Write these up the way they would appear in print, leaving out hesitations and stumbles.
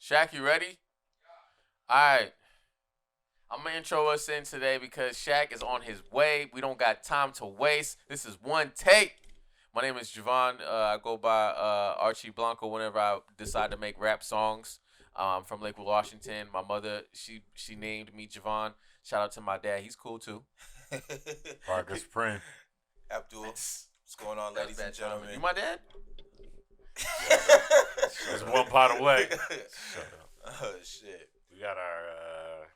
Shaq, you ready? All right. I'm going to intro us in today because Shaq is on his way. We don't got time to waste. This is one take. My name is Javon. I go by Archee Blanco whenever I decide to make rap songs. From Lakewood, Washington. My mother, she named me Javon. Shout out to my dad. He's cool too. Parker Spring. Abdul. What's going on, ladies and gentlemen? You my dad? There's OnePodAway. Shut up. Oh, shit. We got our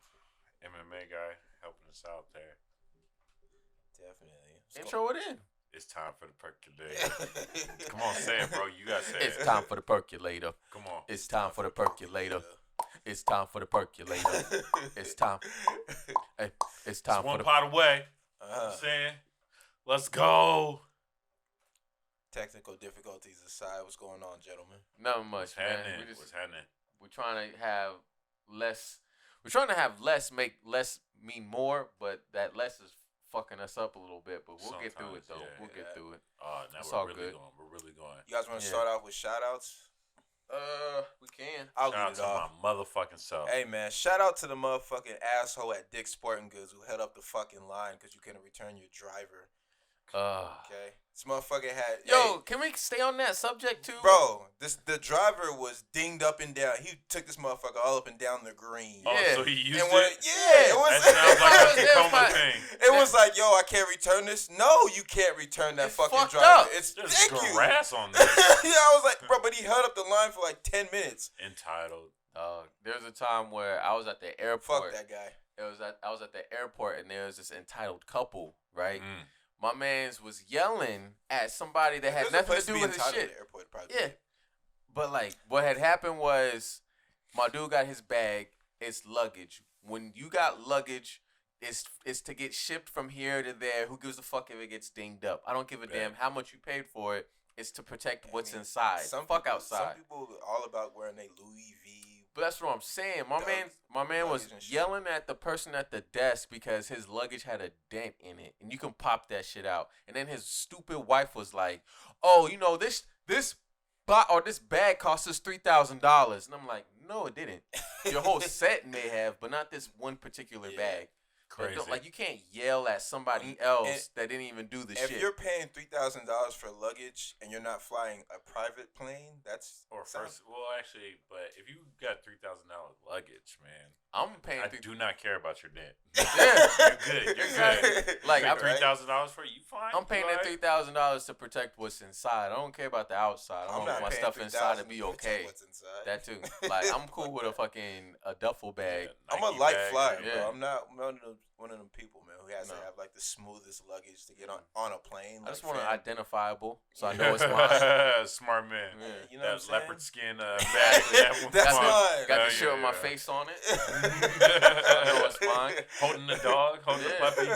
MMA guy helping us out there. Definitely. Intro it in. It's time for the percolator. Come on, say it, bro. You got to say it. It's time for the percolator. Come on. It's time for the percolator. It's time for the percolator. It's time. Hey, it's time for the OnePodAway. I'm saying, let's go. Technical difficulties aside, what's going on, gentlemen? Nothing much, man. What's happening? We're trying to have less. We're trying to have less make less mean more, but that less is fucking us up a little bit. But we'll get through it though. Yeah, we'll get through it. Oh, now it's we're all really good. going. We're really going. You guys want to start off with shout outs? We can. I'll Shout out lead it to off. my motherfucking self. Hey, man, shout out to the motherfucking asshole at Dick's Sporting Goods who held up the fucking line because you couldn't return your driver. Okay? This motherfucker had... Yo, can we stay on that subject too? Bro, the driver was dinged up and down. He took this motherfucker all up and down the green. Oh, Yeah. so he used And it? it was... That sounds like a Tacoma thing. It was like, yo, I can't return this. No, you can't return that It's fucking fucked driver. up. It's There's thank you. grass on this. Yeah, I was like, bro, but he held up the line for like 10 minutes. Entitled. There's a time where I was at the airport. Fuck that guy. I was at the airport and there was this entitled couple, right? Mm. My man's was yelling at somebody that had There's a nothing place to do be with his entitled shit. at the airport, probably. Yeah. But like what had happened was my dude got his bag, it's luggage. When you got luggage, it's to get shipped from here to there. Who gives a fuck if it gets dinged up? I don't give a damn how much you paid for it. It's to protect what's inside. Fuck outside. Some people are all about wearing their Louis V. But that's what I'm saying. My man was yelling at the person at the desk because his luggage had a dent in it, and you can pop that shit out. And then his stupid wife was like, "Oh, you know this bag cost us $3,000," and I'm like, "No, it didn't. Your whole set may have, but not this one particular bag." Crazy. Like you can't yell at somebody else that didn't even do the shit. If you're paying $3,000 for luggage and you're not flying a private plane, that's actually, but if you got $3,000 luggage, man, I'm paying. I do not care about your dent. Yeah, You're good. Like I'm $3,000 for you. Fine. I'm paying that $3,000 to protect what's inside. I don't care about the outside. I want my stuff inside to be okay. What's inside. That too. Like I'm cool with a duffel bag. I'm a Nike light bag, flyer, yeah. bro. I'm not one of them people, man, who has to have like the smoothest luggage to get on a plane. I just want it identifiable, so I know it's mine. Smart man. Yeah. You know what I'm That saying? leopard skin Exactly. bag. That's Fine. mine. Got Yeah, the shit with yeah, my yeah. face on it. I know it's mine. Holding the dog, holding the puppy.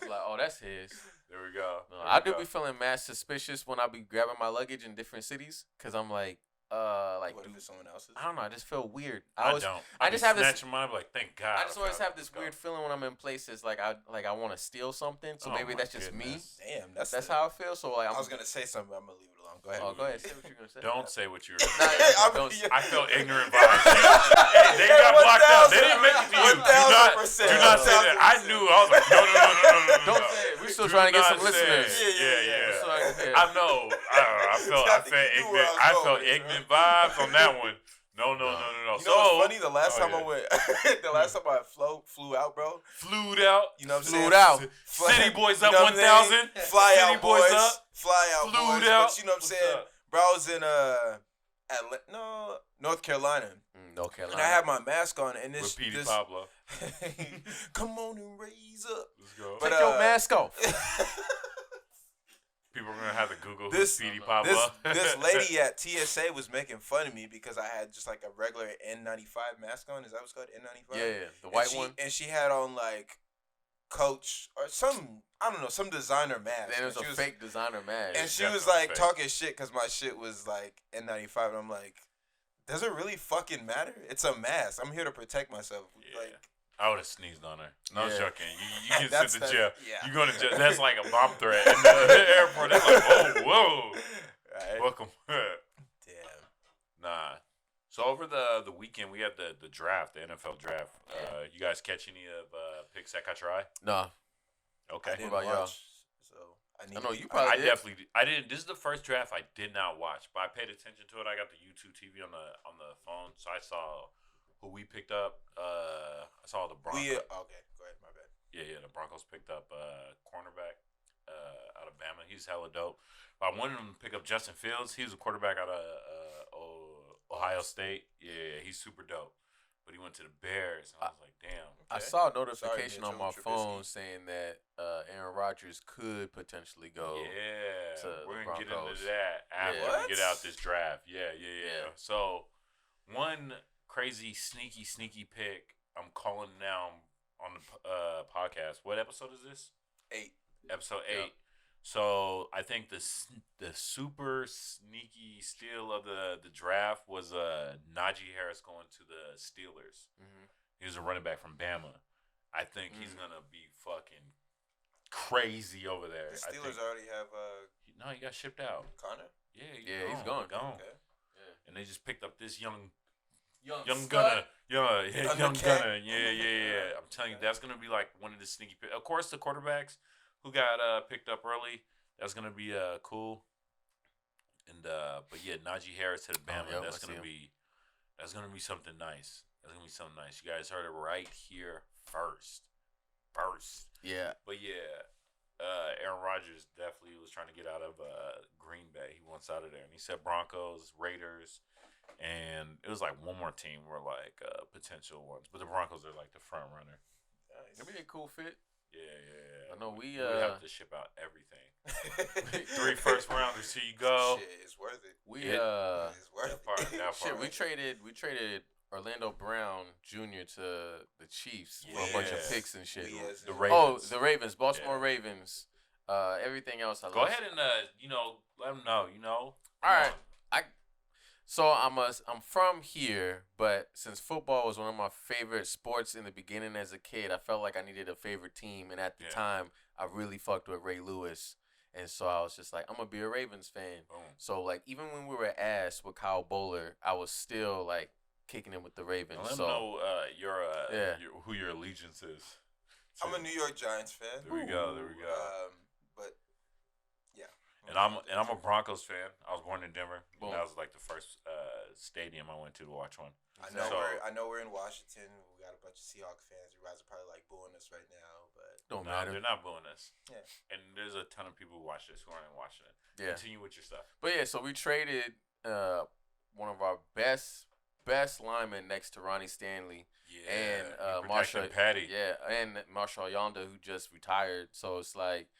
Like, oh, that's his. There we go. No, I do be feeling mad suspicious when I be grabbing my luggage in different cities, cause I'm like, what if it's someone else's? I don't know. I just feel weird. I don't. I just have this. Snatching mine, like, thank God. I just always have this weird feeling when I'm in places like I want to steal something. So Oh maybe my that's just goodness. Damn, me. That's how I feel. So like I was gonna say something, but I'm gonna leave it alone. Go ahead. Oh, go ahead. Say what you're gonna say. Don't say what you're. I I felt ignorant vibes. Hey, they got blocked out. They didn't make it to you. 1000%. Do not say that. I knew. I was like, no. Don't say it. We're still trying to get some listeners. Yeah. I know. I felt ignorant vibes on that one. No. You know what's funny? The last time I went, the last time I flew out, bro. Flew out. You know what I'm saying? Flew out. City boys up You know what I'm 1,000. saying? Fly City out, boys boys. up. Fly out, Flew boys. out. But you know what I'm saying? up? Bro, I was in North Carolina. North Carolina. And I had my mask on, and With Petey Pablo. come on and raise up. Let's go. But, Take your mask off. People are going to have to Google This- who's Petey Pablo. This lady at TSA was making fun of me because I had just like a regular N95 mask on. Is that what's called? N95? Yeah, the white one. And she had on like Coach or some, I don't know, some designer mask. Then it was a fake designer mask. And she definitely was like fake. talking shit because my shit was like N95. And I'm like, does it really fucking matter? It's a mask. I'm here to protect myself. Yeah. Like, I would have sneezed on her. No, I'm Yeah. joking. You get That's sent to the- jail. yeah. You're going to jail. That's like a bomb threat in the airport. They're like, whoa. right? Welcome. Damn. Nah. So over the weekend, we had the draft, the NFL draft. You guys catch any of picks that caught your eye? No. Okay. I didn't what about watch, so I know you probably did. I didn't. This is the first draft I did not watch, but I paid attention to it. I got the YouTube TV on the phone, so I saw who we picked up. I saw the Broncos. Okay, go ahead. My bad. Yeah. The Broncos picked up cornerback out of Bama. He's hella dope. But I wanted him to pick up Justin Fields. He was a quarterback out of Ohio State. Yeah, he's super dope. But he went to the Bears, and I was like, damn. Okay. I saw a notification on my phone saying that Aaron Rodgers could potentially go. Yeah, we're going to get Broncos. into that after we get out this draft. Yeah. So, one crazy, sneaky pick I'm calling now on the podcast. What episode is this? 8. Episode 8. Yep. So I think the super sneaky steal of the draft was Najee Harris going to the Steelers. Mm-hmm. He was a running back from Bama. I think he's gonna be fucking crazy over there. The Steelers already have no, he got shipped out. Connor? Yeah, he's gone. Okay. Yeah. And they just picked up this young stud. gunner. Yeah, young gunner. Yeah. I'm telling you, that's gonna be like one of the sneaky picks. Of course, the quarterbacks who got picked up early, that's gonna be cool. And but yeah, Najee Harris to the Bama. That's gonna be something nice. That's gonna be something nice. You guys heard it right here first. Yeah. But yeah, Aaron Rodgers definitely was trying to get out of Green Bay. He wants out of there, and he said Broncos, Raiders, and it was like one more team were like potential ones, but the Broncos are like the front runner. Nice. It'd be a cool fit. Yeah. I know we have to ship out everything. 3 first rounders, here you go. Shit, it's worth it. It's worth it. Shit, we traded Orlando Brown Jr. to the Chiefs for a bunch of picks and shit. The Ravens. Oh, the Ravens, Baltimore Ravens. Everything else. Go ahead and let them know. All right. So I'm from here, but since football was one of my favorite sports in the beginning as a kid, I felt like I needed a favorite team, and at the time, I really fucked with Ray Lewis, and so I was just like, I'm gonna be a Ravens fan. Boom. So like, even when we were ass with Kyle Bowler, I was still like kicking it with the Ravens. Let them know who your allegiance is. I'm a New York Giants fan. There we go. But yeah. And I'm a Broncos fan. I was born in Denver. That was like the first stadium I went to watch one. I know we're in Washington. We got a bunch of Seahawks fans. You guys are probably like booing us right now, but don't matter. They're not booing us. Yeah. And there's a ton of people who watch this who aren't watching it. Yeah. Continue with your stuff. But yeah, so we traded one of our best linemen next to Ronnie Stanley. Yeah. And Marshall Patty. Yeah, and Marshall Yonda, who just retired. So it's like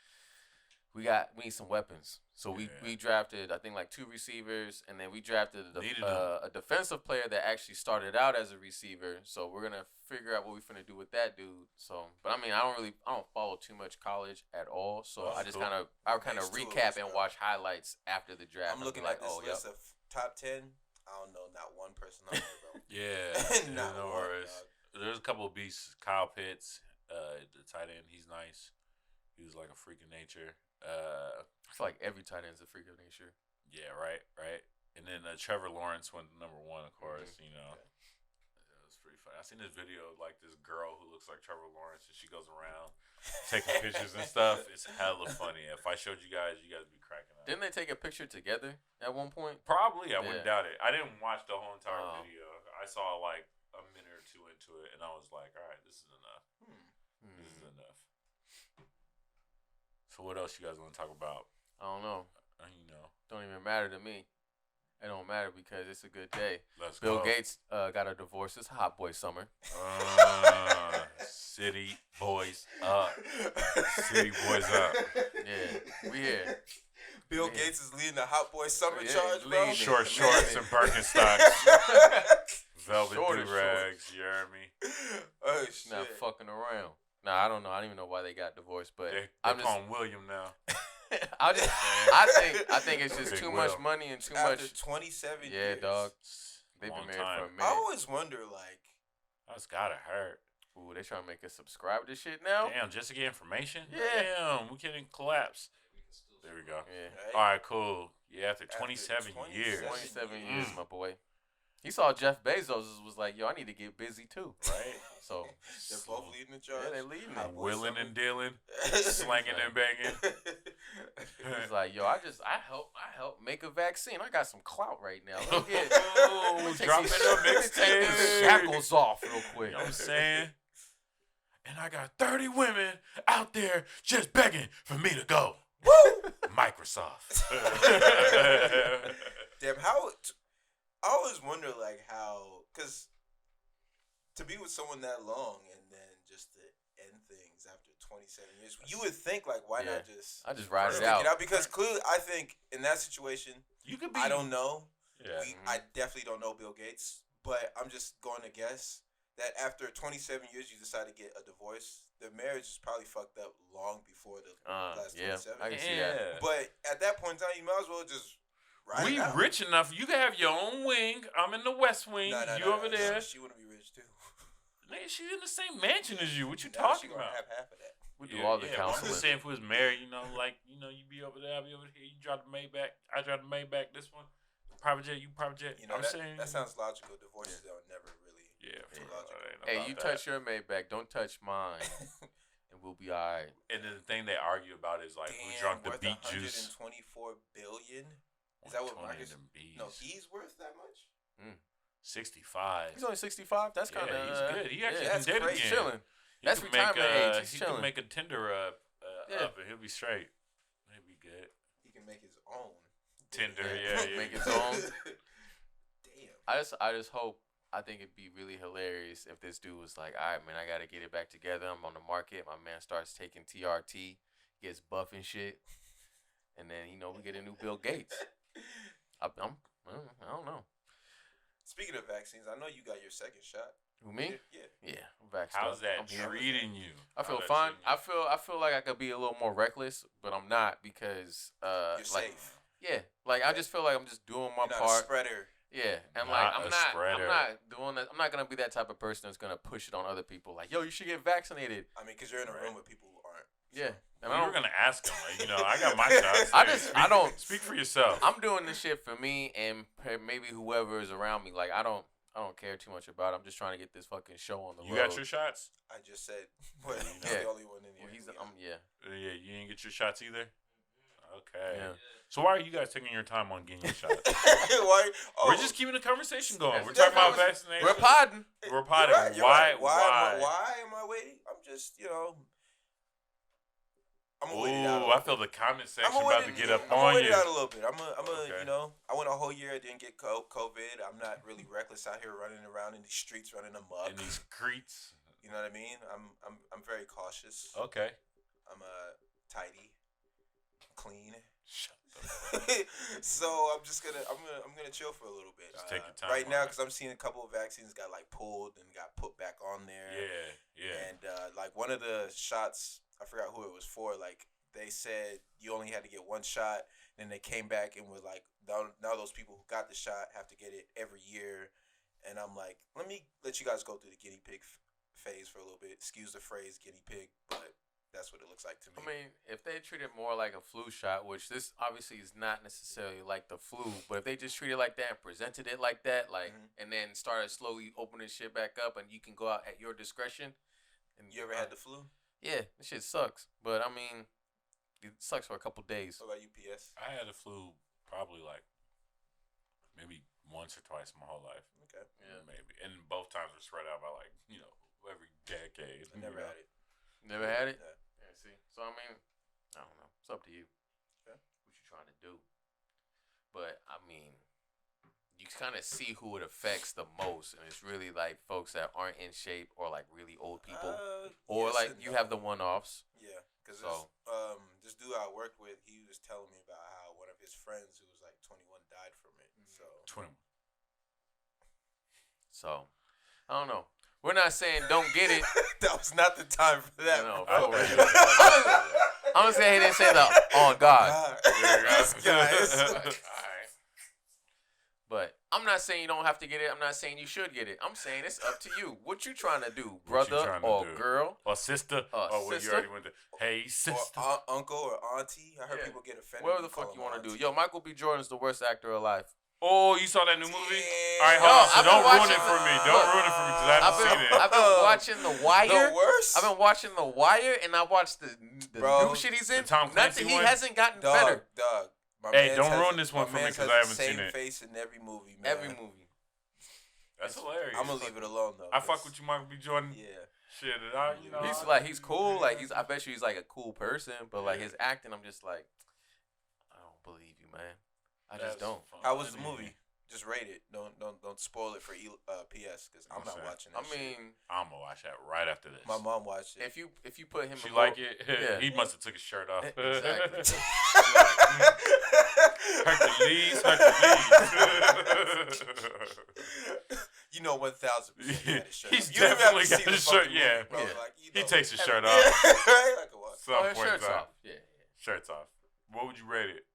we need some weapons. So we drafted, I think, like 2 receivers, and then we drafted a defensive player that actually started out as a receiver. So we're gonna figure out what we're gonna do with that dude. So, but I mean, I don't follow too much college at all. So I just kind of recap and watch highlights after the draft. I'm looking at this list of top 10. I don't know, not one person on there, bro. Yeah, not no worries. There's a couple of beasts. Kyle Pitts, the tight end, he's nice. He was like a freak of nature. I feel like every tight end's a freak of nature. Yeah, right. And then Trevor Lawrence went number 1, of course. You know, it was pretty funny. I seen this video of like this girl who looks like Trevor Lawrence, and she goes around taking pictures and stuff. It's hella funny. If I showed you guys would be cracking up. Didn't they take a picture together at one point? Probably. I wouldn't doubt it. I didn't watch the whole entire video. I saw like a minute or 2 into it, and I was like, all right, this is enough. This is enough. So what else you guys want to talk about? I don't know. Don't even matter to me. It don't matter because it's a good day. Bill Gates got a divorce. It's hot boy summer. City boys up. City boys up. Yeah, we here. Bill Gates is leading the hot boy summer charge, bro. Short shorts and Birkenstocks. Velvet do-rags, you hear me? Oh, shit. Not fucking around. Nah, I don't know. I don't even know why they got divorced, but they call him William now. I think it's just too much money and too much. After 27 years. Yeah, dog. They've been married for a minute. I always wonder, like, that's gotta hurt. Ooh, they trying to make us subscribe to this shit now? Damn, just to get information? Yeah. Damn, we can't collapse. There we go. Yeah. All right, cool. Yeah, after 27 years. 27 years, my boy. He saw Jeff Bezos was like, yo, I need to get busy too. Right. So They're both leading the charge. yeah, they leading it. Willing and dealing, slanging and banging. He's like, yo, I help make a vaccine. I got some clout right now. Let me get Dropping a take mixtape. these shackles off real quick. You know what I'm saying? And I got 30 women out there just begging for me to go. Woo! Microsoft. Damn, how? I always wonder, like, how, because to be with someone that long and then just to end things after 27 years, you would think, like, why not just? I just ride it stick out. Because clearly, I think in that situation, You could be. I don't know. Yeah. I definitely don't know Bill Gates, but I'm just going to guess that after 27 years, you decide to get a divorce. The marriage is probably fucked up long before the last 27. I can see that. But at that point in time, you might as well just ride We it out. rich enough. You can have your own wing. I'm in the West Wing. You over there. She wouldn't be rich too. Nigga, she's in the same mansion as you. What you Now talking she gonna about? have half of that. We do all the I'm counseling. just saying if we was married, you be over there, I be over here. You drive the Maybach, I drive the Maybach. This one, private jet, you private jet. You know, I'm saying that sounds logical. Divorces are never really. Yeah, too for logical. Hey, you touch your Maybach, don't touch mine, and we'll be all right. And then the thing they argue about is like who Damn, drunk the worth beet juice. 124 billion. Is that what Marcus? No, he's worth that much. 65. He's only 65. That's kind of he's good. He actually that's can date crazy. He's again. chilling. He That's can retirement age. He's he chilling. can make a Tinder up and he'll be straight. He'll be good. He can make his own Tinder, Yeah. yeah. Make his own. Damn. I just hope. I think it'd be really hilarious if this dude was like, all right, man, I got to get it back together. I'm on the market. My man starts taking TRT, gets buff and shit. And then, we get a new Bill Gates. I don't know. Speaking of vaccines, I know you got your second shot. Who, me? Yeah. Yeah. I'm vaxxed How's up. that I'm here. treating you? I feel How's that fine. treating you? I feel like I could be a little more reckless, but I'm not because You're like safe. yeah, like I just feel like I'm just doing my You're not a part. spreader. Yeah, and Not like a I'm spreader. not doing that. I'm not gonna be that type of person that's gonna push it on other people. Like, yo, you should get vaccinated. I mean, because you're in a room with people who aren't. Yeah, and Well, I you were don't. gonna ask him, like, I got my shots. I don't. Speak for yourself. I'm doing this shit for me and maybe whoever is around me. Like, I don't care too much about it. I'm just trying to get this fucking show on the road. You got your shots? I just said, but he's Yeah. the only one in Well, here. yeah. Yeah, you didn't get your shots either? Okay. Yeah. So why are you guys taking your time on getting your shots? Why? Oh, We're just keeping the conversation going. That's We're the talking about conversation. vaccination. We're podding. We're potting. You're right. Why? Why am I waiting? I'm just, I'm gonna wait it Ooh, out. I feel the comment section I'm about to get up I'm on gonna wait you. it out a little bit. I'm Okay. I went a whole year. I didn't get COVID. I'm not really reckless out here running around in these streets, running amok. In these creets. You know what I mean? I'm very cautious. Okay. I'm tidy, clean. Shut So I'm gonna chill for a little bit. Just take your time right on now it. because I'm seeing a couple of vaccines got like pulled and got put back on there. Yeah. And like one of the shots, I forgot who it was for. Like they said you only had to get one shot. Then they came back and were like, now those people who got the shot have to get it every year. And I'm like, let me let you guys go through the guinea pig phase for a little bit. Excuse the phrase guinea pig, but that's what it looks like to me. I mean, if they treat it more like a flu shot, which this obviously is not necessarily like the flu, but if they just treat it like that and presented it like that, like, and then started slowly opening shit back up, and you can go out at your discretion. And You ever had the flu? Yeah, this shit sucks. But I mean, it sucks for a couple days. What about you, PS? I had the flu probably like maybe once or twice my whole life. Okay. Yeah, maybe. And both times were spread out by like, every decade. I never had it. Never had it? Yeah. Yeah, see. So, I mean, I don't know. It's up to you. Okay. What you trying to do. But, I mean, you kind of see who it affects the most. And it's really, like, folks that aren't in shape or, like, really old people. Or, Yes like, and you no. have the one-offs. Yeah, because So- this dude I worked with, he was telling me about how one of his friends who was like 21 died from it. So 21. So, I don't know. We're not saying don't get it. that was not the time for that. No, I for think real. I'm going to say he didn't say the on God. This guy is Alright. But I'm not saying you don't have to get it. I'm not saying you should get it. I'm saying it's up to you. What you trying to do, What you brother trying to or do? girl? Or sister. Or what you sister. already went to. Hey, sister. or uncle or auntie. I heard Yeah. people get offended. Whatever when the you call fuck you them want to do. auntie. Yo, Michael B. Jordan's the worst actor alive. Oh, you saw that new movie? Yeah. All right, hold Yo, on. So I've been don't ruin watching it for me. the- Don't ruin it for me because I haven't seen it. I've been watching The Wire. The worst? I've been watching The Wire, and I watched the Bro, new shit he's in. the Tom Clancy Nothing. He one? hasn't gotten better. Dog. My Hey, mans don't has ruin a- this one my for me mans 'cause has I haven't the seen same it. face in every movie, man. Every movie. That's hilarious. I'm gonna leave it alone though. I fuck with you, Michael B. Jordan. Yeah. Shit, and I, you know. He's cool. Like I bet you he's like a cool person, but like his acting, I'm just like, I don't believe you, man. I just don't. How was the movie? Just rate it. Don't spoil it for PS because I'm not watching I that shit. mean, I'm gonna watch that right after this. My mom watched it. if you put him, She in like more- it? Yeah. He must have took his shirt off. Exactly. Hercules. You know 1,000%. He had his shirt He's off. You don't even have to definitely see got the his fucking shirt, yeah. movie, bro. Yeah. Like, you He know. takes his shirt Yeah, off. right? Like what? Some Oh, his point in shirt's time. off. Yeah. Shirts off. What would you rate it?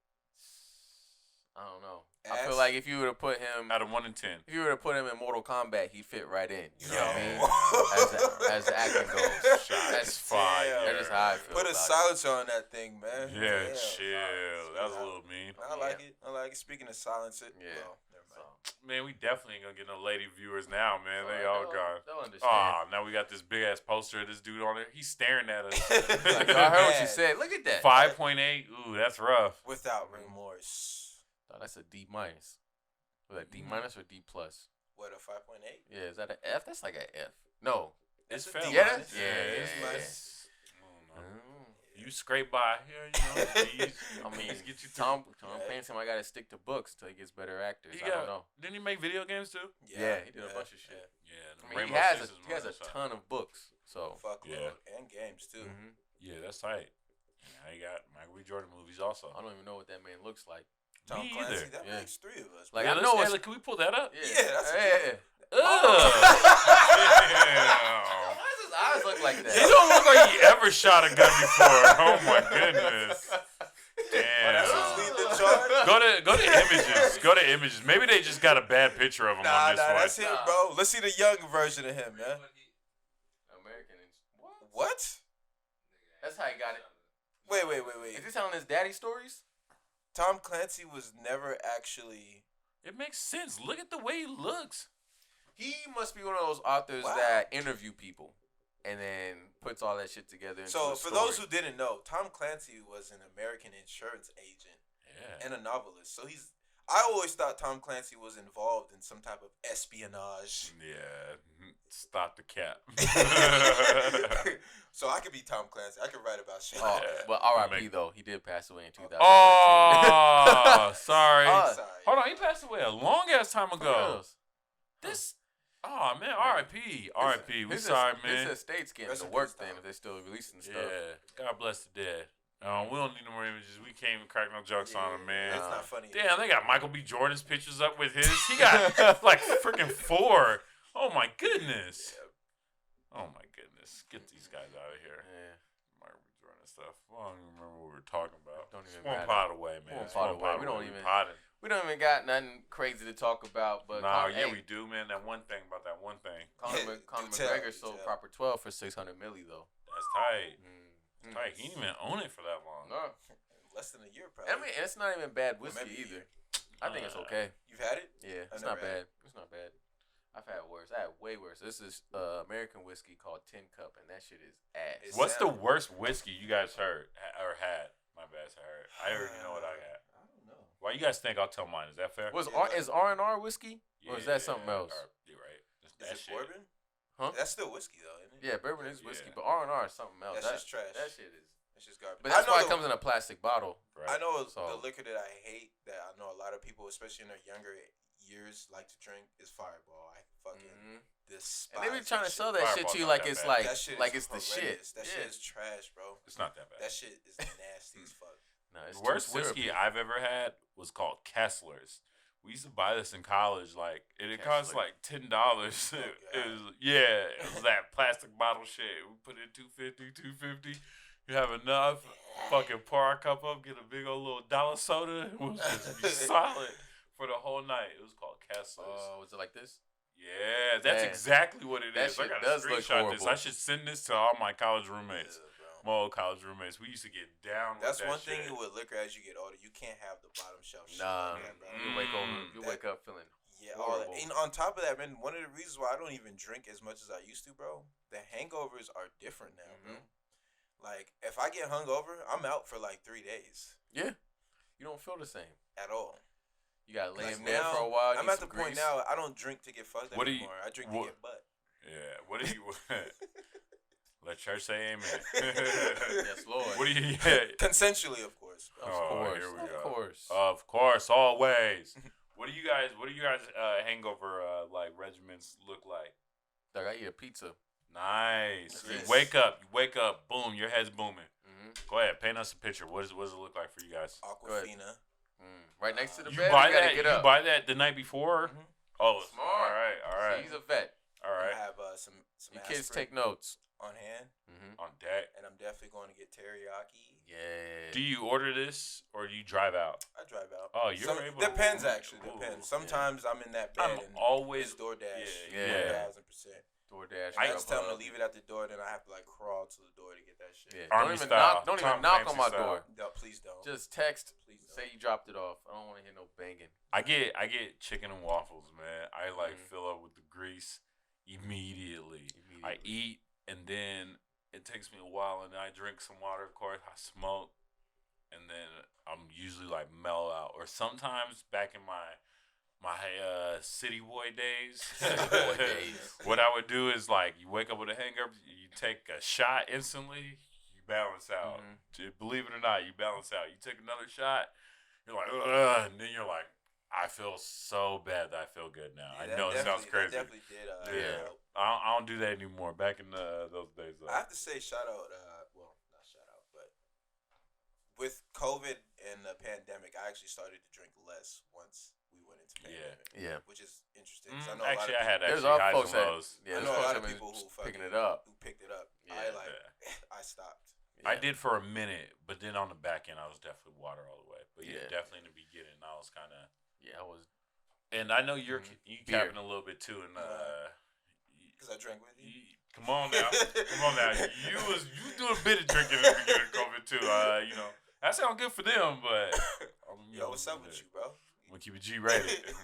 I don't know. I Ass? feel like if you were to put him, Out of 1 to 10. if you were to put him in Mortal Kombat, he fit right in. You know Yo. what I mean? As the acting goes, that's fire. Damn. That's just how I feel. Put a about it. silencer on that thing, man. Yeah, Damn. chill. That was a little mean. I like it. I like it. Speaking of silencer, Yeah. well, never mind. Man, we definitely ain't gonna get no lady viewers now, man. So, They all gone. They'll understand. Oh, now we got this big ass poster of this dude on there. He's staring at us. Like, I heard what you said. Look at that. 5.8. Ooh, that's rough. Without remorse. Oh, that's a D minus. Was that D minus or D plus? What, a 5.8? Yeah, is that an F? That's like an F. No. It's a fair. D Yeah, minus. Yeah, it's yeah. nice. I don't know. Mm. You scrape by. Yeah, D's. I mean, D's get you Tom Yeah. Clancy, I gotta stick to books till he gets better actors. He I don't know. Didn't he make video games too? Yeah, he did a bunch of shit. Yeah. I mean, he has a ton of books. So. Fuckload. Yeah. And games, too. Mhm. Yeah, that's tight. And now you got Michael B. Jordan movies also. I don't even know what that man looks like. Tom Me Clancy, either. that Yeah. makes 3 of us. Like, Yeah, I know let's- it's- can we pull that up? Yeah, Yeah, that's a yeah. good Ugh. Why does his eyes look like that? He don't look like he ever shot a gun before. Oh my goodness. That's what's Damn. leading the charge. Go to images. Go to images. Maybe they just got a bad picture of him Nah, on this one. that's him, bro. Let's see the young version of him, man. American. What? What? That's how he got it. Wait. Is he telling his daddy stories? Tom Clancy was never actually. It makes sense. Look at the way he looks. He must be one of those authors Wow. that interview people and then puts all that shit together into So, a for story. those who didn't know, Tom Clancy was an American insurance agent Yeah. and a novelist. So I always thought Tom Clancy was involved in some type of espionage. Yeah. Stop the cap. So I could be Tom Clancy. I could write about shit. Oh, like that. but R.I.P. Make- though, he did pass away in 2013. Oh, sorry. Sorry. Hold on, he passed away a long ass time For ago. reals. This, oh man, R.I.P. R.I.P. We His sorry, es- man. His estate's getting Rest the in work peace, then Tom. if they're still releasing stuff. Yeah, God bless the dead. We don't need no more images. We can't even crack no jokes on him, man. That's not funny. Damn, they got Michael B. Jordan's pictures up with his. He got like freaking 4. Oh my goodness. Oh my goodness. Get these guys out of here. Yeah. Michael B. Jordan stuff. I don't even remember what we were talking about. Don't even One matter. pot away, man. One It's pot one away. pot We don't away. even- Potting. We don't even got nothing crazy to talk about, but Nah, Conor, yeah, we do, man. That one thing about that one thing. Yeah, Conor do tell, McGregor do sold tell. Proper 12 for $600 million though. That's tight. Mm. Tight. He didn't even own it for that long. No, Less than a year, probably. I mean it's not even bad whiskey maybe a either. year. I think it's okay. You've had it? Yeah, I it's not never had bad. It's not bad. I've had worse. I had way worse. This is American whiskey called Tin Cup, and that shit is ass. It's- What's the worst whiskey you guys heard or had? My bad, I heard. I already know what I got. I don't know. Why you guys think I'll tell mine? Is that fair? Is R&R whiskey or is that something else? You're right. That's Is that it shit. bourbon? Huh? That's still whiskey, though, isn't it? Yeah, bourbon is whiskey, Yeah. but R&R is something else. That's just trash. That shit is. It's just garbage. But that's I know why the- it comes in a plastic bottle. Right. I know So- the liquor that I hate, that I know a lot of people, especially in their younger years, like to drink is Fireball. I fucking Mhm. despise And they be trying to that sell shit. that shit Fireball's to you not like that it's bad. like That shit like is it's the shit. horrendous. That Yeah. shit is trash, bro. It's not that bad. That shit is nasty as fuck. No, it's The too worst whiskey syrupy. I've ever had was called Kessler's. We used to buy this in college, like, and it cost Kessler. like $10. Oh, It was, yeah, it was that plastic bottle shit. We put in 250. You have enough, fucking pour our cup up, get a big old little dollar soda. It was just be solid for the whole night. It was called Kessler's. Was it like this? Yeah, that's Man, exactly what it that is. I shit gotta does look screenshot this. horrible. I should send this to all my college roommates. Yeah, bro. My old college roommates, we used to get down. That's with that one thing shit. with liquor as you get older. You can't have the bottom shelf shit. Nah, like that, bro. you wake up feeling all that. horrible. And on top of that, man, one of the reasons why I don't even drink as much as I used to, bro, the hangovers are different now, bro. Like, if I get hungover, I'm out for like 3 days. Yeah, you don't feel the same At all. You gotta lay in Like, bed now, for a while. I'm at the point now, I don't drink to get fucked What do you- anymore. I drink what- to get butt. Yeah. What do you? Let church say amen. Yes, Lord. What do you? Yeah. Consensually, of course. Of Oh, course, here we of go. course. Of course, always. What do you guys? Hangover like regimens look like? Like I eat a pizza. Nice. Yes. You wake up, boom, your head's booming. Go ahead, paint us a picture. What does it look like for you guys? Aquafina. Right next to the You bed. buy you gotta that? get You up. buy that the night before? Mhm. Oh, Smart. All right. He's a vet. All I right. have some Your kids aspirin take notes. on hand, On deck. and I'm definitely going to get teriyaki. Yeah. Do you order this or do you drive out? I drive out. Oh, you're able to- Depends, actually. Ooh, Depends. Sometimes I'm in that bed I'm and always it's DoorDash. Yeah. 1,000%. DoorDash. I I just tell them to Grubhub. leave it at the door, then I have to like crawl to the door to get that shit. Yeah. Army Don't even style. knock. Don't Tom even knock Clancy on my style. door. No, please don't. Just text. Please don't. Say you dropped it off. I don't want to hear no banging. I get chicken and waffles, man. I like Mhm. fill up with the grease immediately. I eat and then it takes me a while and then I drink some water, of course. I smoke and then I'm usually like mellow out. Or sometimes back in my city boy days, Boy days. what I would do is like you wake up with a hangover, you take a shot instantly, you balance out. Believe it or not, you balance out. You take another shot, you're like, ugh, and then you're like, I feel so bad that I feel good now. Yeah, I that know it sounds definitely- crazy. That definitely did. Yeah. Help. I don't do that anymore. Back in those days, though. I have to say, shout out. Well, not shout out, but with COVID and the pandemic, I actually started to drink less once we went into pandemic. Yeah. Which is interesting. 'Cause I know Actually, a I lot had There's actually our highs folks and that. lows. Yeah, I there's know a folks lot that of been people who picking fucking it up. who picked it up. Yeah. I stopped. I Yeah. did for a minute, but then on the back end, I was definitely water all the way. But yeah, Yeah. definitely in the beginning, I was kind of. Yeah, I was. And I know you Beer. capping a little bit too, and Because I drank with you. come on now, You do a bit of drinking in the beginning of COVID too. That sounds good for them, but Yo, what's up with you, bro? I'm gonna keep it G-rated.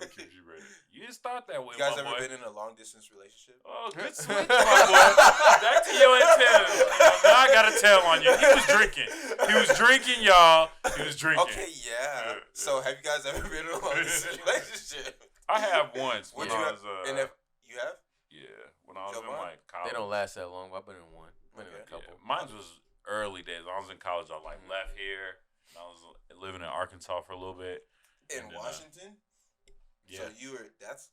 You didn't start that way, You guys my ever boy. been in a long distance relationship? Oh, good switch, my boy. Back to your antennas. Now I got a tell on you. He was drinking, y'all. He was drinking. Okay, yeah. So, have you guys ever been in a long distance relationship? I have once when Would you I have? was. And if you have? Yeah, when I was Joe in Biden? like college. They don't last that long. I've been in one. Been in a Okay. couple. Yeah, mine was early days. When I was in college. I like left here. And I was living in Arkansas for a little bit. In And then, Washington? Yeah. So you were that's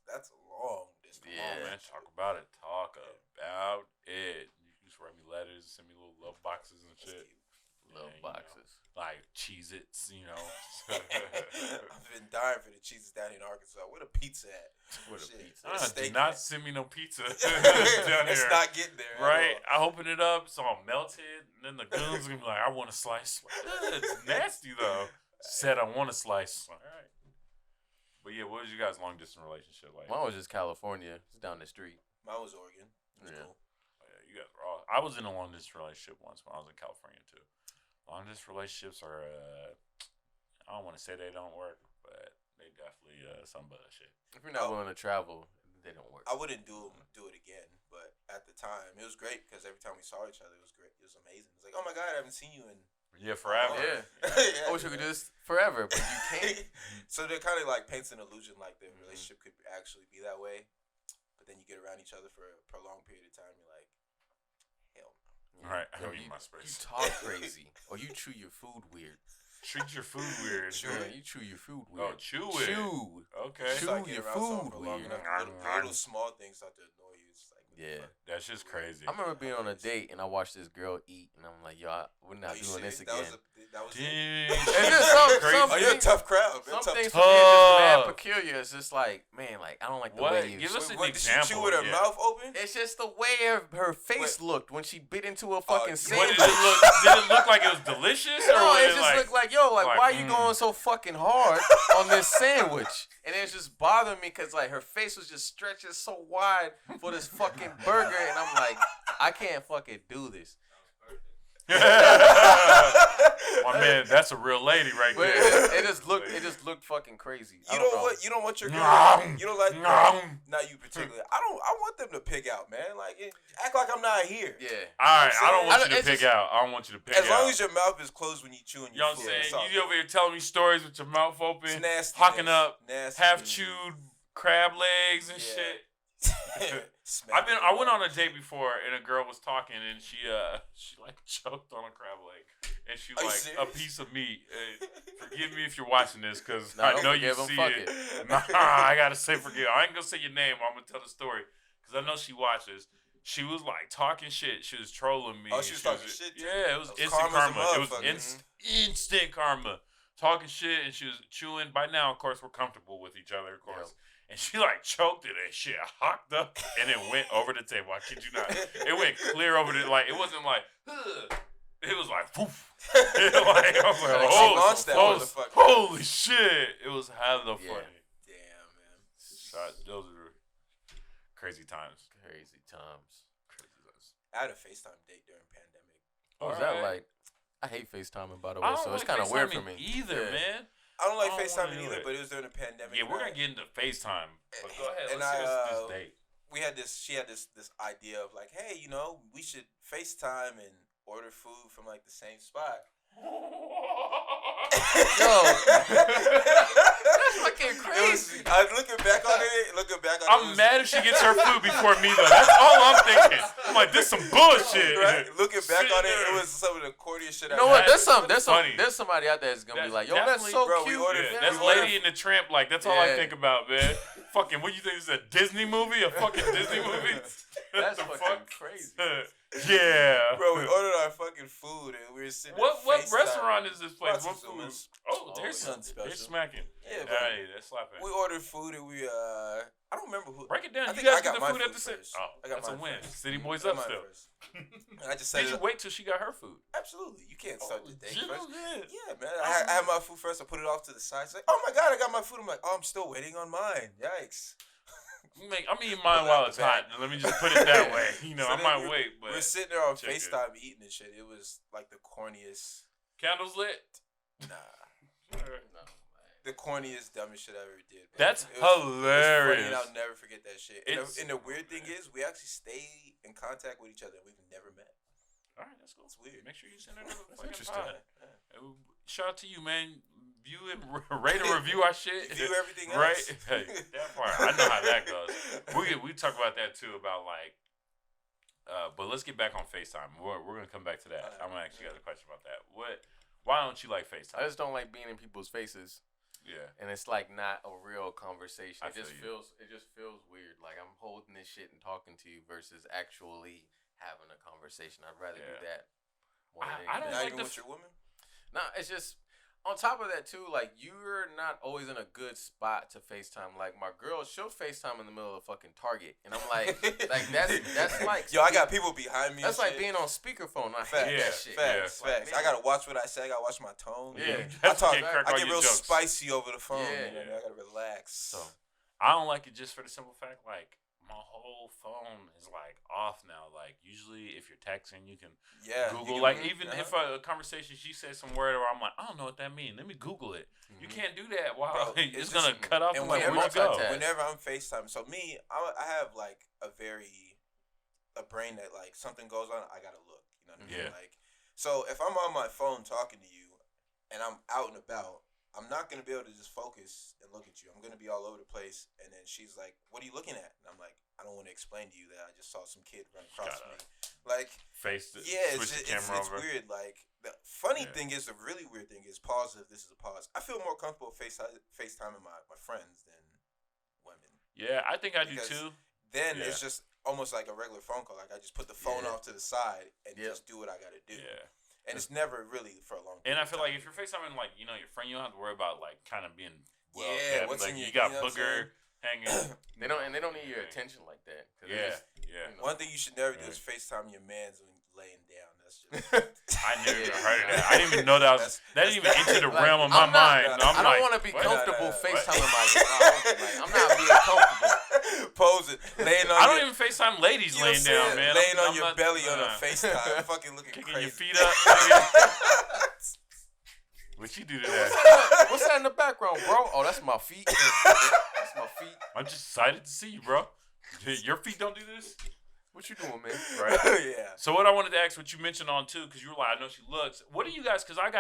long distance. Come on, man. Talk about it. You used to write me letters, send me little love boxes and That's shit. cute. Love Yeah, boxes. Like Cheez-Its, I've been dying for the cheeses down in Arkansas. Where the pizza at? With a Shit. pizza. It's Do steak not at. send me no pizza down It's here. not getting there. at Right? all. I open it up, it's all melted, and then the goons gonna be like, I want a slice. It's nasty though. Said I want a slice. All right. But yeah, what was you guys' long distance relationship like? Mine was just California. It's down the street. Mine was Oregon. It was Yeah. cool. Oh, yeah, you guys were all. I was in a long distance relationship once when I was in California too. Long distance relationships are. I don't want to say they don't work, but they definitely some bullshit. If you're not willing to travel, they don't work. I wouldn't do it again, but at the time it was great because every time we saw each other, it was great. It was amazing. It's like, oh my god, I haven't seen you in. Yeah, forever. Yeah. Yeah. I wish we could do this forever, but you can't. So they're kind of like paints an illusion like the relationship could actually be that way, but then you get around each other for a prolonged period of time. You're like, hell no. All right, I Yo, need you, my you space. talk crazy, or you chew your food weird. Treat your food weird. Yeah, you chew your food Oh, weird. chew it. Chew. Okay. You start Chew getting your around someone food for long weird. enough, little small things start to annoy you. It's like, what the Yeah. fuck? That's just crazy. I remember being on a date and I watched this girl eat, and I'm like, yo, we're not Are you doing this serious? again. That was it. Dang. It's just some Oh, you're a things- tough crowd. You're a Some tough things for me are just mad Tough. peculiar. It's just like, man, like I don't like the What? way you. Give us an What, did she example. chew with her yeah. mouth open? It's just the way her face looked when she bit into a fucking What sandwich. What did it look? Did it look like it was delicious? Or No, was it just looked like, yo, like why are you going so fucking hard on this sandwich? And it was just bothering me because like her face was just stretching so wide for this fucking burger, and I'm like, I can't fucking do this. My man, that's a real lady right But there. it just looked fucking crazy. You don't want your girl. You don't like not you particularly. I want them to pig out, man. Like act like I'm not here. Yeah. All right, I don't want you to pig out. I don't want you to pig out. As long as your mouth is closed when you chewing you know your what food. I'm saying? You over here telling me stories with your mouth open, hocking up, half chewed crab legs and shit. I went on a date before and a girl was talking and she like choked on a crab leg and she like a piece of meat. Forgive me if you're watching this because I know you see it. Nah, I gotta say forgive. I ain't gonna say your name. I'm gonna tell the story because I know she watches. She was like talking shit. She was trolling me. Oh, she was talking shit too? Yeah, it was instant karma. It was instant karma. Talking shit and she was chewing. By now, of course, we're comfortable with each other, of course. Yep. And she like choked it and shit hocked up and it went over the table. I kid you not. It went clear over the it wasn't like it was like poof. I was like, holy shit. It was hella funny. Damn, man. Those are crazy times. Crazy times. I had a FaceTime date during pandemic. What was that like? I hate FaceTiming, by the way, so it's kind of weird for me. Man. I don't like FaceTiming either, but it was during the pandemic. Yeah, we're gonna get into FaceTime. But go ahead. And let's this date. She had this idea of like, hey, we should FaceTime and order food from like the same spot. Yo, that's fucking crazy. I was looking back on it. I'm mad if she gets her food before me though. That's all I'm thinking. I'm like, this some bullshit. Right? Looking back on it was some of the corniest shit. You know what? There's somebody out there that's gonna be like, yo, that's so cute. That's Lady in the Tramp. Like, that's all I think about, man. Fucking, what you think this is a Disney movie? A fucking Disney movie? That's fucking crazy. Yeah. Bro, we ordered our fucking food and we were sitting What restaurant is this place? What food? Oh, there's something special. They're smacking. Yeah, hey, they're slapping. We ordered food and we I don't remember who. Break it down. I You think guys I got get the food at the city. Oh, I got that's a win. First. City boys up still. I just said. Did you wait till she got her food? Absolutely. You can't start the day first. Yeah, man. I had my food first. I put it off to the side. It's like, oh my god, I got my food. I'm like, oh, I'm still waiting on mine. Yikes. I'm eating mine while it's hot. Let me just put it that way. So I might wait, but we're sitting there on FaceTime eating and shit. It was like the corniest. Candles lit? Nah. The corniest, dumbest shit I ever did. Man. That's hilarious. Funny, and I'll never forget that shit. And the weird thing is, we actually stay in contact with each other. We've never met. All right, that's cool. It's weird. Make sure you send it to the fucking pod. Shout out to you, man. View and rate and review our shit. View everything else. Right? Hey, that part. I know how that goes. We talk about that too, about like, but let's get back on FaceTime. We're going to come back to that. I'm going to ask you guys a question about that. Why don't you like FaceTime? I just don't like being in people's faces. Yeah. And it's like not a real conversation. It just feels weird. Like I'm holding this shit and talking to you versus actually having a conversation. I'd rather do that. I don't like even with your woman. No, it's just on top of that too. Like you're not always in a good spot to FaceTime. Like my girl, she'll FaceTime in the middle of fucking Target, and I'm like that's like yo, I got people behind me. That's like being on speakerphone. I hate that shit. Facts. I gotta watch what I say. I gotta watch my tone. Yeah, I get real spicy over the phone. Yeah. I gotta relax. So I don't like it just for the simple fact, like my whole phone is like off now. Like usually, if you're texting, you can Google. Even if a conversation, she says some word, or I'm like, I don't know what that means. Let me Google it. Mm-hmm. You can't do that. Wow, it's gonna cut off. And whenever I'm FaceTime, so me, I have like a brain that like something goes on, I gotta look. You know what I mean? Like, so if I'm on my phone talking to you, and I'm out and about, I'm not going to be able to just focus and look at you. I'm going to be all over the place. And then she's like, what are you looking at? And I'm like, I don't want to explain to you that I just saw some kid run across me. Like, it's weird. Like, the funny thing is, the really weird thing is, pause if this is a pause. I feel more comfortable FaceTiming my friends than women. Yeah, I think I do too. Then it's just almost like a regular phone call. Like, I just put the phone off to the side and just do what I got to do. Yeah. And it's never really for a long time. And I feel like if you're FaceTiming, like, your friend, you don't have to worry about, like, kind of being kept. Like, you got Booger hanging. They don't need your attention like that. Yeah. One thing you should never do is FaceTime your mans when laying down. That's just... I never heard of that. I didn't even know that that didn't even enter the realm of my mind. I don't want to be comfortable FaceTiming my I'm not being comfortable. posing, laying on. I don't even FaceTime ladies You know laying what I'm down, saying? man. Laying I'm on your not- belly on a nah. FaceTime, fucking looking Kicking crazy. your feet up. nigga. What you do to that? What's that in the background, bro? Oh, that's my feet. That's my feet. I'm just excited to see you, bro. Your feet don't do this? What you doing, man? Right. Yeah. So what I wanted to ask, what you mentioned on too, because you were like, I know she looks. What do you guys? Because I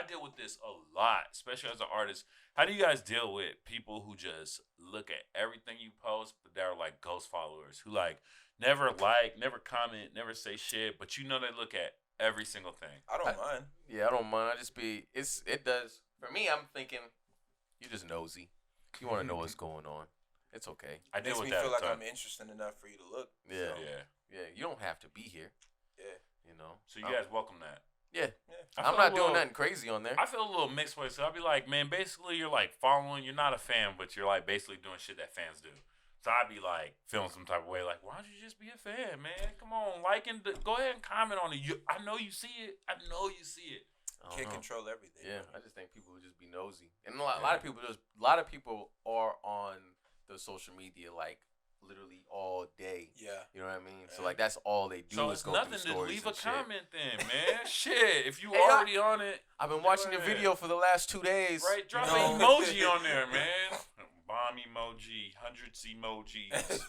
deal with this a lot, especially as an artist. How do you guys deal with people who just look at everything you post, but they're like ghost followers who never comment, never say shit, but you know they look at every single thing. I don't mind. Yeah, I don't mind. It does. For me, I'm thinking, you just nosy. You want to know what's going on. It's okay. I deal Makes with me that. feel all the like time. I'm interesting enough for you to look. Yeah. So, Yeah. You don't have to be here. yeah. You know. So you guys welcome that. Yeah. I I'm feel not a doing little- nothing crazy on there. I feel a little mixed way. So I'll be like, man, basically you're like following. You're not a fan, but you're like basically doing shit that fans do. So I'd be like feeling some type of way, like, why don't you just be a fan, man? Come on, go ahead and comment on it. I know you see it. I know you see it. I don't Can't know. control everything. Yeah, I just think people would just be nosy, and a lot of people are on the social media like literally all day. Yeah. You know what I mean? So like that's all they do So is it's go nothing through to stories leave a and shit. comment then, man. Shit, if you Hey, already on it, I've been watching the Go ahead. video for the last 2 days. right? Drop you an know? emoji on there, man. Bomb emoji, hundreds emojis,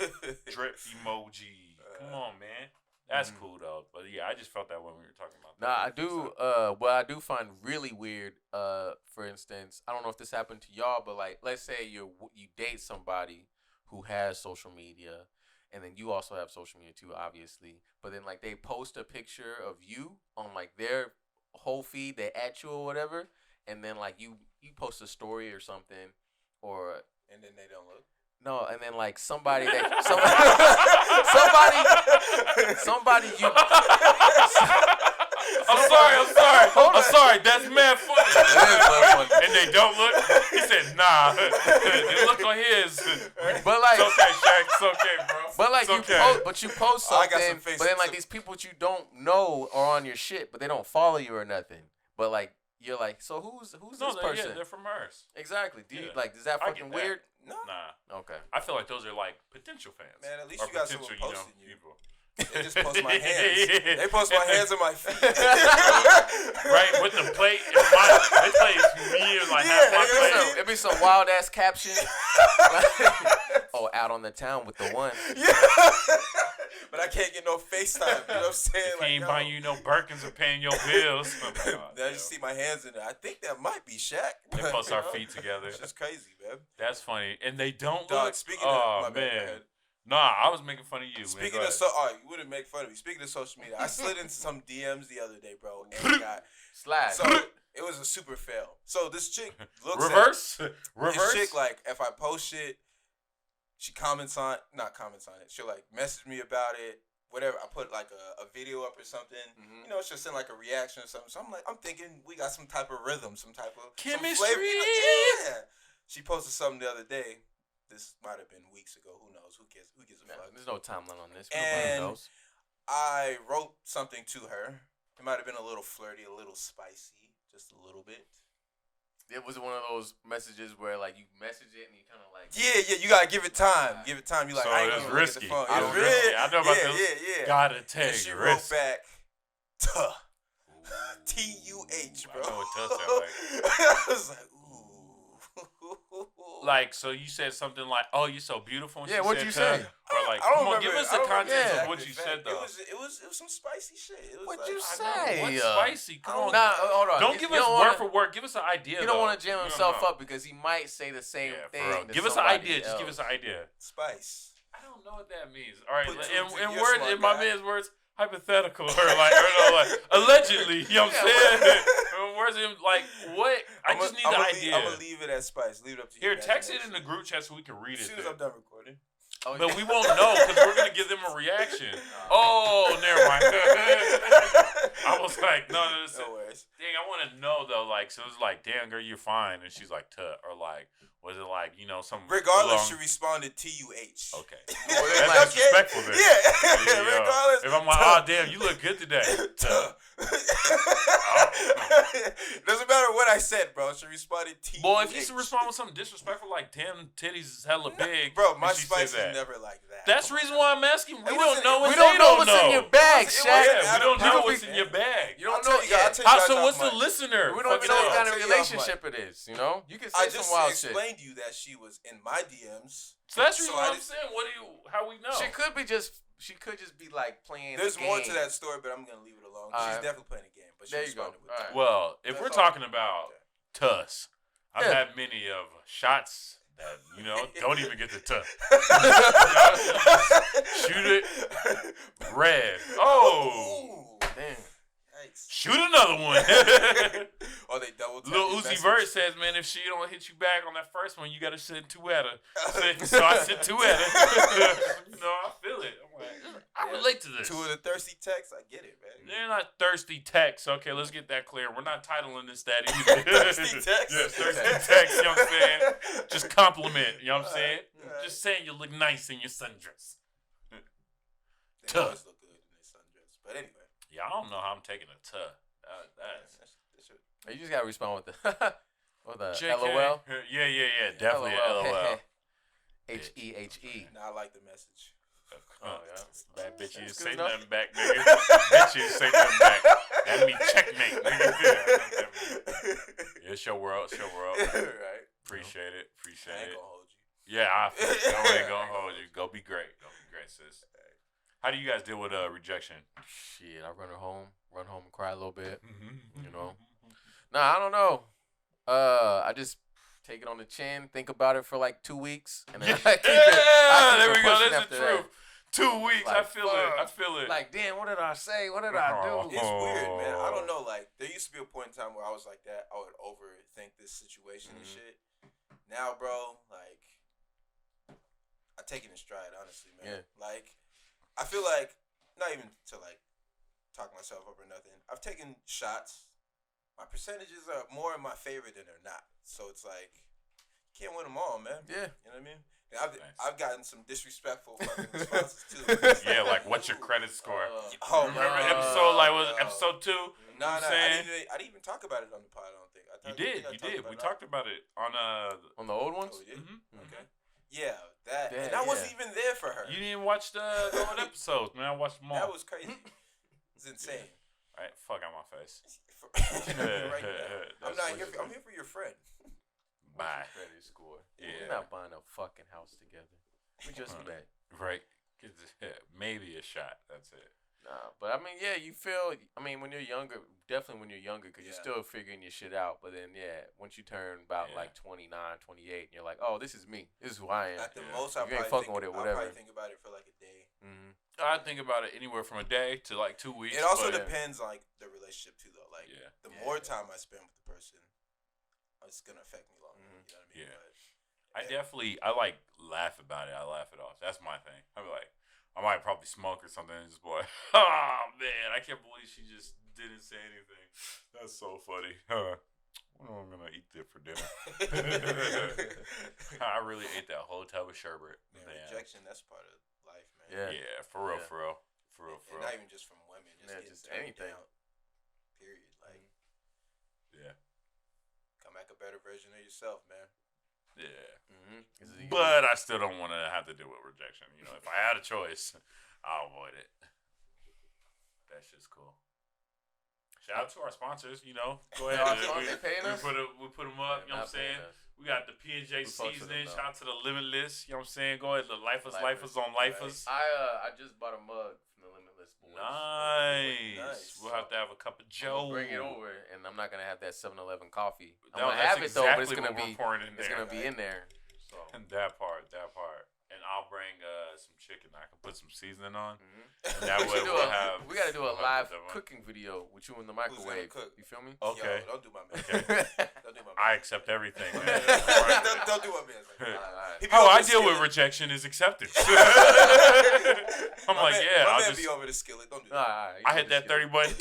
drip emoji. Come on, man. That's cool though. But yeah, I just felt that when we were talking about that. Nah, I do. What I do find really weird. For instance, I don't know if this happened to y'all, but like, let's say you date somebody who has social media, and then you also have social media too, obviously. But then like they post a picture of you on like their whole feed, they at you or whatever, and then like you post a story or something, or And then they don't look. no, and then like somebody you. I'm sorry. That's mad funny. That is mad funny. And they don't look. He said, nah. They look on his. But like, It's okay, Shaq. It's okay, bro. but like It's okay. you post Oh, I got something, some but then like some- these people you don't know are on your shit, but they don't follow you or nothing. But like you're like, so who's No, this person? they're from hers. Exactly. Do you Yeah. like? Is that I fucking get that. weird? No. Nah. Okay. I feel like those are like potential fans. Man, at least Or you got someone potential, posting you. people. They just post my hands. They post my hands and my feet. Right, with the plate in my, they play me and like half my plate. It'd be some wild ass caption. Oh, out on the town with the one. Yeah. But I can't get no FaceTime. You know what I'm saying? If he ain't buying you no Birkins or paying your bills. Oh my God, Then I just see my hands in there. I think that might be Shaq. They but, post you our know, feet together. It's just crazy, man. That's funny. And they don't Dog, look. speaking Oh, of my bad, man. go ahead. Nah, I was making fun of you. Speaking man. of all right, you wouldn't make fun of me. Speaking of social media, I slid into some DMs the other day, bro, and got Slide. so it was a super fail. So this chick looks Reverse? at Reverse? this chick like if I post shit, she not comments on it. She'll like message me about it. Whatever, I put like a video up or something, Mhm. you know, she'll send like a reaction or something. So I'm thinking we got some type of rhythm, some type of some Chemistry. flavor, you know, yeah. She posted something the other day. This might have been weeks ago. Who knows? Who gives a Nah, fuck? there's no timeline on this. And- Nobody knows. I wrote something to her. It might have been a little flirty, a little spicy, just a little bit. It was one of those messages where like you message it and you kind of like. Yeah, you gotta give it time. Give it time. You like, So I ain't it gonna was look at the risky. phone. It It was was risky. I know about yeah, those. yeah. Gotta And take she risk. wrote back, tuh. T-U-H, bro. I know what tuh sound like. I was like, ooh. Like, so you said something like, "Oh, you're so beautiful." And Yeah, she what'd said, you say? Or like, I don't come on, remember- give us I the don't remember context exactly of what you the said, fact. though. It was some spicy shit. It was What'd like, you I say? know. What's Yeah. spicy? Come on. Nah, hold on. Don't You give don't us wanna- word for word. Give us an idea. You don't though. want to jam We don't himself know. up because he might say the same Yeah, for thing. real. to Give us an somebody idea. Just else. give us an idea. Spice. I don't know what that means. All right, Put two in, and two- in you're words, smart in my guy. man's words, hypothetical or like allegedly. You know what I'm saying? In words, like what? I just need the idea. I'm gonna leave it at spice. Leave it up to you. Here, text it in the group chat so we can read As it. soon as there. I'm done recording. Oh, But we won't know because we're gonna give them a reaction. Oh, never mind. I was like, no, No worries. dang, I want to know though. Like, so it was like, damn, girl, you're fine, and she's like, tuh, or like, was it like, you know, some Regardless, long- she responded T-U-H. Okay, Well, that's like, disrespectful. Then. Yeah. Yeah. Regardless. If I'm like, oh damn, you look good today. Tuh. Doesn't matter what I said, bro. She responded T. Boy, if you should respond with something disrespectful like damn titties is hella big, Bro, my and she spice said is that. never like that. That's the reason why I'm asking. We don't wasn't- know what We they don't know don't what's in your bag, It Shaq. wasn't Yeah, we don't out know of what's pocket. in your bag. You don't I'll tell know you yet. guys, I'll tell you guys So off what's the mic. listener? We don't even fucking know up? what kind of I'll tell you off relationship it is. You know, you can I say some just wild shit. explained to you that she was in my DMs. So that's the So reason I why I'm just- saying. How we know? She could be just. She could just be like playing. There's a more game. to that story, but I'm gonna leave it alone. She's Alright. definitely playing a game, but she There you go. responded with Alright. that. Well, if That's we're all. talking about Tusks, I've Yeah. had many of shots that don't even get to Tusk. Shoot it, red. Oh, Ooh, Damn. yikes. shoot another one. Oh, they double tap Lil your Uzi message. Vert says, man, if she don't hit you back on that first one, you gotta send two at her. So I sent two at her. I feel it. I'm like, I relate to this. Two of the thirsty texts, I get it, man. They're not thirsty texts. Okay, let's get that clear. We're not titling this that either. Thirsty texts? Yeah, thirsty texts, you know what I'm saying? Just compliment, you know what I'm saying? Alright. Just saying you look nice in your sundress. They Tuh. always look good in their sundress. But anyway. Yeah, I don't know how I'm taking a tuh. That's You just gotta respond with the with the JK. LOL. Yeah. Definitely a LOL. HEHE. Now I like the message. Oh yeah. Bad bitch, you That's say good enough. nothing back, nigga. Bitch, you say nothing back. That mean checkmate, nigga. Yeah, it's your world. Right. Appreciate it. I Appreciate ain't it. gonna hold you. Yeah, I ain't gonna hold you. Go be great, sis. How do you guys deal with rejection? Shit, I run home and cry a little bit. You know. Nah, I don't know. I just take it on the chin, think about it for like 2 weeks, and then I keep it. There we go. pushing That's the after that. truth. 2 weeks. I Like, feel it. I feel it. Like, damn, what did I say? What did I do? It's weird, man. I don't know. Like, there used to be a point in time where I was like that. I would overthink this situation and shit. Now, bro, like, I take it in stride, honestly, man. Yeah. Like, I feel like, not even to, like, talk myself up or nothing. I've taken shots. My percentages are more in my favor than they're not. So it's like, you can't win them all, man. Yeah. You know what I mean? And I've gotten some disrespectful fucking responses, too. Yeah, like what's your credit score? Oh, Remember no. episode was it episode 2? Nah, I'm I saying? didn't even talk about it on the pod. I don't think. You did. We talked about it on On the old ones? Oh, we did? Mhm. Okay. Yeah, that. Yeah, And I wasn't yeah. even there for her. You didn't watch the old episodes, man. I watched them all. That was crazy. It's insane. All right, fuck out my face. Right now. I'm That's not what here. it I'm here for your friend. Bye. Credit score. Yeah. We're not buying a fucking house together. We just met. Right. Maybe a shot. That's it. Nah, but I mean, yeah, you feel. I mean, when you're younger, definitely when you're younger, because you're still figuring your shit out. But then, yeah, once you turn about Yeah. like 29, 28, and you're like, oh, this is me. This is who I am. At the Yeah. most, I'll If you ain't probably fucking with it, I'll whatever. probably think about it for like a day. Mm-hmm. I think about it anywhere from a day to like 2 weeks. It also but- depends on like the relationship too, though. Like Yeah. the more time I spend with the person, it's gonna affect me longer. Mhm. You know what I mean? Yeah. But, I like laugh about it. I laugh it off. That's my thing. I'm like, I might probably smoke or something and just be like, oh man, I can't believe she just didn't say anything. That's so funny. Well, I'm gonna eat that for dinner. I really ate that whole tub of sherbet. man, Damn. rejection, that's part of life, man. Yeah. Yeah, for real, Yeah. for real. And not even just from women, just, Yeah, getting just turned anything. down. Period. Like, Yeah. come back a better version of yourself, man. Yeah. Mm-hmm. But I still don't want to have to deal with rejection. You know, if I had a choice, I'll avoid it. That shit's cool. Shout out to our sponsors. You know, go ahead. Our sponsors paying us? We put them up. You know what I'm saying? We got the P&J We fucks with seasoning. them, Shout out to the Limitless. You know what I'm saying? Go ahead. The Lifers Lifers. on Lifers. I just bought a mug from the Limitless Boys. Nice. Nice. We'll have to have a cup of I'm Joe. gonna bring it over, and I'm not gonna have that 7-Eleven coffee. No, I'm gonna that's have it though, but it's exactly gonna what be we're pouring in it's there. gonna be in there. So. And that part. And I'll bring some chicken. I can put some seasoning on. Mhm. And that way we'll have. We gotta do a we'll have live that one. cooking video with you in the gonna microwave. cook? You feel me? Okay. Yo, don't do my man. Okay. Don't do my man. I accept everything, man. don't do my man. Alright. He be How over I the deal with skillet. rejection is acceptance. I'm My like, man, yeah, my I'll man just. be over the skillet. Don't do that. Alright, I you hit can that just 30 button.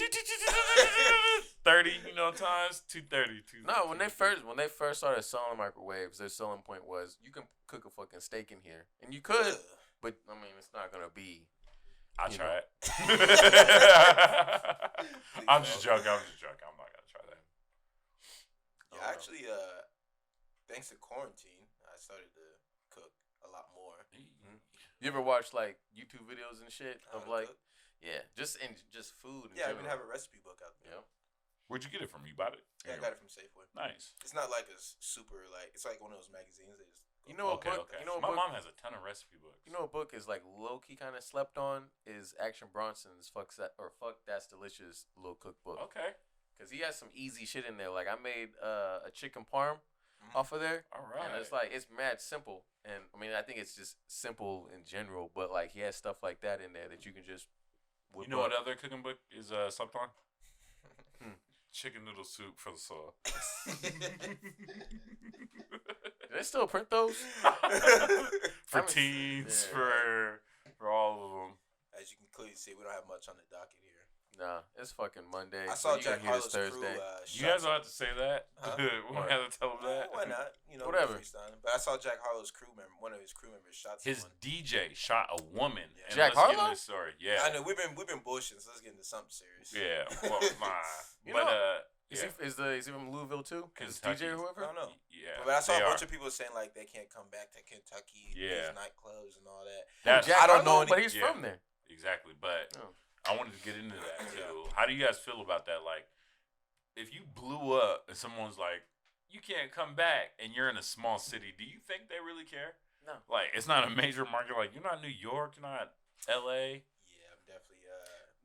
30, times 230. No, when they first started selling microwaves, their selling point was you can cook a fucking steak in here, and you could, but I mean it's not gonna be. I'll You try know. it. I'm just joking. I'm not gonna try that. Yo, Actually, thanks to quarantine, I started to cook a lot more. You ever watch like YouTube videos and shit How of to like, cook? just food. In Yeah, I general. even have a recipe book out there. Yeah. Where'd you get it from? You bought it? Yeah, I got it from Safeway. Nice. It's not like a super like. It's like one of those magazines. They just You know what Okay, book? okay. You know what My book? mom has a ton of recipe books. You know what book is like low key kind of slept on is Action Bronson's Fuck That's Delicious little cookbook. Okay. Cause he has some easy shit in there. Like I made a chicken parm Mhm. off of there. All right. And it's like it's mad simple. And I mean I think it's just simple in general, but like he has stuff like that in there that you can just whip You know what up. other cooking book is slept on? Chicken noodle soup for the soul. Do they still print those? For I was- teens, yeah. for all of them. As you can clearly see, we don't have much on the docket here. Nah, it's fucking Monday. I so saw you gonna Jack hear this Harlow's crew. Thursday. You guys don't have to say that. Huh? we don't What? have to tell them that. Why not? You know, Whatever. freestyling. But I saw Jack Harlow's crew member. One of his crew members shot His someone. DJ shot a woman. Yeah. And Jack let's get Harlow? into this story. Yeah. I know we've been bullshitting, so let's get into something serious. Yeah. Well, nah. You But know- Is yeah. he from Louisville too? Is Kentucky. DJ or I whoever? don't know. Yeah. But I saw they a bunch are. of people saying like they can't come back to Kentucky, Yeah. these nightclubs and all that. That's Jack I don't know Harlow, but he's yeah. from there. exactly. But Oh. I wanted to get into that too. How do you guys feel about that? Like, if you blew up and someone's like, "You can't come back," and you're in a small city, do you think they really care? No. Like, it's not a major market. Like, you're not New York, you're not L.A. Yeah, I'm definitely.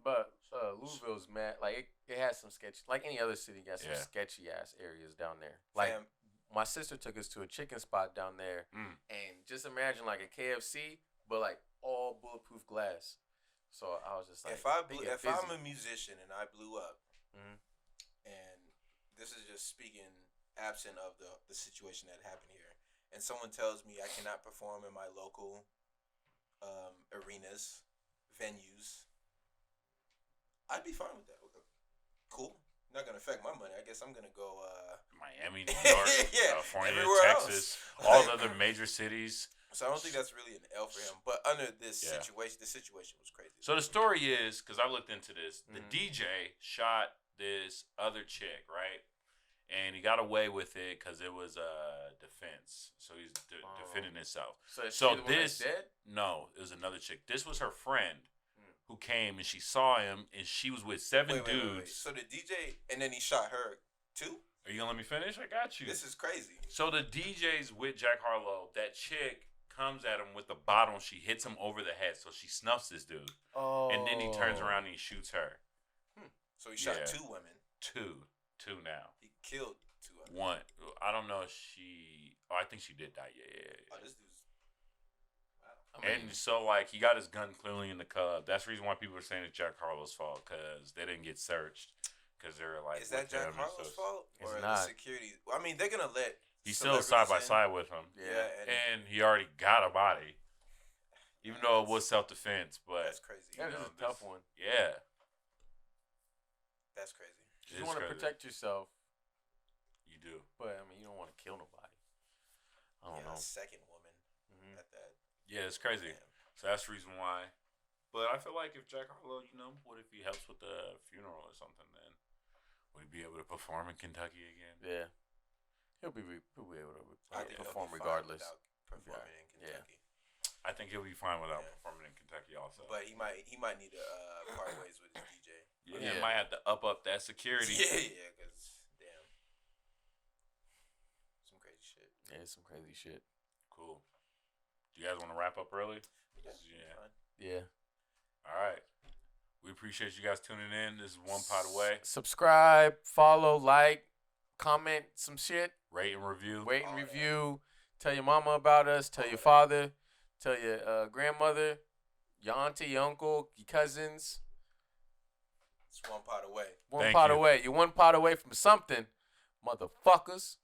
But Louisville's mad. Like it has some sketchy. Like any other city, got some Yeah. sketchy ass areas down there. Like Fam, my sister took us to a chicken spot down there, Mm. and just imagine like a KFC, but like all bulletproof glass. So I was just like, if I'm busy. a musician and I blew up, Mhm. and this is just speaking absent of the situation that happened here, and someone tells me I cannot perform in my local arenas, venues, I'd be fine with that. Cool. Not gonna affect my money. I guess I'm gonna go. Miami, New York, Yeah, California, everywhere Texas, else. all the other major cities. So I don't think that's really an L for him. But under this Yeah. situation, the situation was crazy. So the story is, because I looked into this, the Mhm. DJ shot this other chick, right? And he got away with it because it was defense. So he's defending himself. So, is So she the one that's this- dead? No, it was another chick. This was her friend Mm. who came and she saw him and she was with seven dudes. So the DJ, and then he shot her too. Are you gonna let me finish? I got you. This is crazy. So the DJ's with Jack Harlow. That chick comes at him with the bottle. She hits him over the head. So she snuffs this dude. Oh. And then he turns around and he shoots her. So he shot Yeah. 2 women. Two now. He killed 2 women. One. I don't know if she. Oh, I think she did die. Yeah. Oh, this dude's. I mean, And so, like, he got his gun clearly in the club. That's the reason why people are saying it's Jack Harlow's fault, because they didn't get searched. Because they were like, Is that with Jack him and Harlow's stuff. fault It's or the not. security? I mean, they're gonna let. He's still side by celebrities in. side with him. Yeah, and And he already got a body. Even though it was self defense. But, that's crazy. that is know, a tough one. yeah. That's crazy. It You is want to crazy. protect yourself, You do. but I mean, you don't want to kill nobody. I don't Yeah, know. a second woman Mhm. at that. Yeah, it's crazy. Damn. So that's the reason why. But I feel like if Jack Harlow, what if he helps with the funeral or something, then would he be able to perform in Kentucky again? Yeah, he'll be able to I think he'll perform be fine regardless. without performing in Yeah. Kentucky. I think he'll be fine without Yeah. performing in Kentucky also. But he might need to part ways with his DJ. yeah, Yeah. might have to up that security. Yeah, because damn, some crazy shit. Yeah, it's some crazy shit. Cool. Do you guys want to wrap up early? Yeah. Fine. Yeah. All right. We appreciate you guys tuning in. This is One Pod Away. Subscribe, follow, like, comment some shit. Rate and review. Rate and All that. review. Tell your mama about us. Tell All your that. father. Tell your grandmother, your auntie, your uncle, your cousins. It's 1 pot away. One Thank pot you. away. You're one pot away from something, motherfuckers.